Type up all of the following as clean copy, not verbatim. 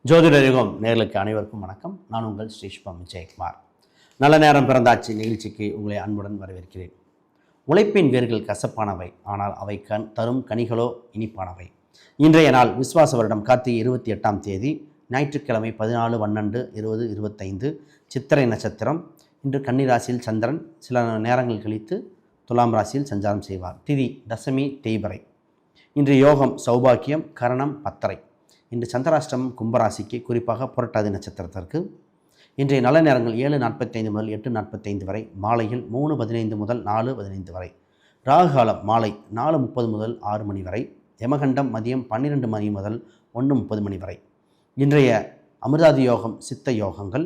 ஜோதிட யுகம் நேர்களுக்கு அனைவருக்கும் வணக்கம். நான் உங்கள் ஸ்ரீஷ்பம் விஜயகுமார். நல்ல நேரம் பிறந்தாச்சு நிகழ்ச்சிக்கு உங்களை அன்புடன் வரவேற்கிறேன். உழைப்பின் வேர்கள் கசப்பானவை, ஆனால் அவை தரும் கனிகளோ இனிப்பானவை. இன்றைய நாள் விஸ்வாச வருடம் கார்த்திகை 28ஆம் தேதி ஞாயிற்றுக்கிழமை 14/12/2025 சித்திரை நட்சத்திரம். இன்று கன்னிராசியில் சந்திரன் சில நேரங்கள் கழித்து துலாம் ராசியில் சஞ்சாரம் செய்வார். திதி தசமி தேய்பிறை. இன்று யோகம் சௌபாக்கியம் கரணம் பத்தரை. இன்று சந்திராஷ்டமம் கும்பராசிக்கு, குறிப்பாக புரட்டாதி நட்சத்திரத்திற்கு. இன்றைய நல்ல நேரங்கள் 7:45 முதல் 8:45 வரை, மாலையில் 3:15 முதல் 4:15 வரை. ராகு காலம் மாலை 4:30 முதல் 6 மணி வரை. யமகண்டம் மதியம் 12 மணி முதல் 1:30 மணி வரை. இன்றைய அமிர்தாதி யோகம் சித்த யோகங்கள்.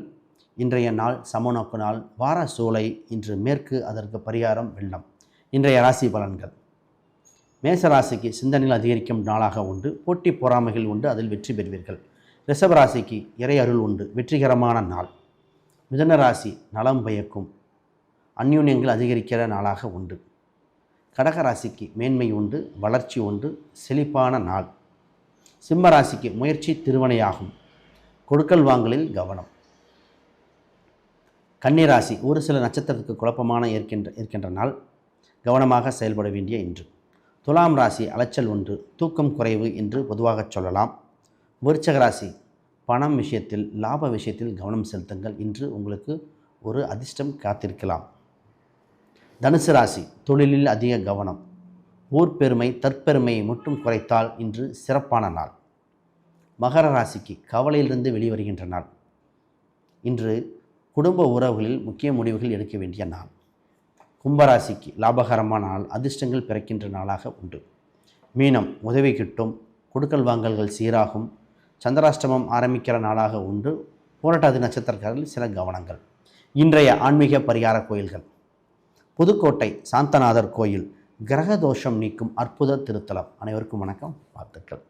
இன்றைய நாள் சமநோக்கு நாள். வார சூளை இன்று மேற்கு, அதற்கு பரிகாரம் வெள்ளம். இன்றைய ராசி பலன்கள். மேசராசிக்கு சிந்தனைகள் அதிகரிக்கும் நாளாக உண்டு. போட்டி பொறாமைகள் உண்டு, அதில் வெற்றி பெறுவீர்கள். ரிஷபராசிக்கு இறை அருள் உண்டு, வெற்றிகரமான நாள். மிதுன ராசி நலம் பயக்கும், அந்யூன்யங்கள் அதிகரிக்கிற நாளாக உண்டு. கடகராசிக்கு மேன்மை உண்டு, வளர்ச்சி உண்டு, செழிப்பான நாள். சிம்ம ராசிக்கு முயற்சி திருவனையாகும், கொடுக்கல் வாங்கலில் கவனம். கன்னிராசி ஒரு சில நட்சத்திரத்துக்கு குழப்பமான இருக்கின்ற நாள், கவனமாக செயல்பட வேண்டிய இன்று. துலாம் ராசி அலைச்சல் உண்டு, தூக்கம் குறைவு என்று பொதுவாக சொல்லலாம். விருச்சிக ராசி பணம் விஷயத்தில் லாப விஷயத்தில் கவனம் செலுத்துங்கள், இன்று உங்களுக்கு ஒரு அதிர்ஷ்டம் காத்திருக்கலாம். தனுசு ராசி தொழிலில் அதிக கவனம். ஊர் பெருமை தற்பெருமையை மட்டும் குறைத்தால் இன்று சிறப்பான நாள். மகர ராசிக்கு கவலையிலிருந்து வெளிவருகின்ற நாள். இன்று குடும்ப உறவுகளில் முக்கிய முடிவுகள் எடுக்க வேண்டிய நாள். கும்பராசிக்கு லாபகரமான நாள், அதிர்ஷ்டங்கள் பிறக்கின்ற நாளாக உண்டு. மீனம் உதவி கிட்டும், கொடுக்கல் வாங்கல்கள் சீராகும். சந்திராஷ்டமம் ஆரம்பிக்கிற நாளாக உண்டு. புரட்டாதி நட்சத்திரக்காரர்கள் சில கவனங்கள். இன்றைய ஆன்மீக பரிகார கோயில்கள். புதுக்கோட்டை சாந்தநாதர் கோயில் கிரக தோஷம் நீக்கும் அற்புத திருத்தலம். அனைவருக்கும் வணக்கம், வாழ்த்துக்கள்.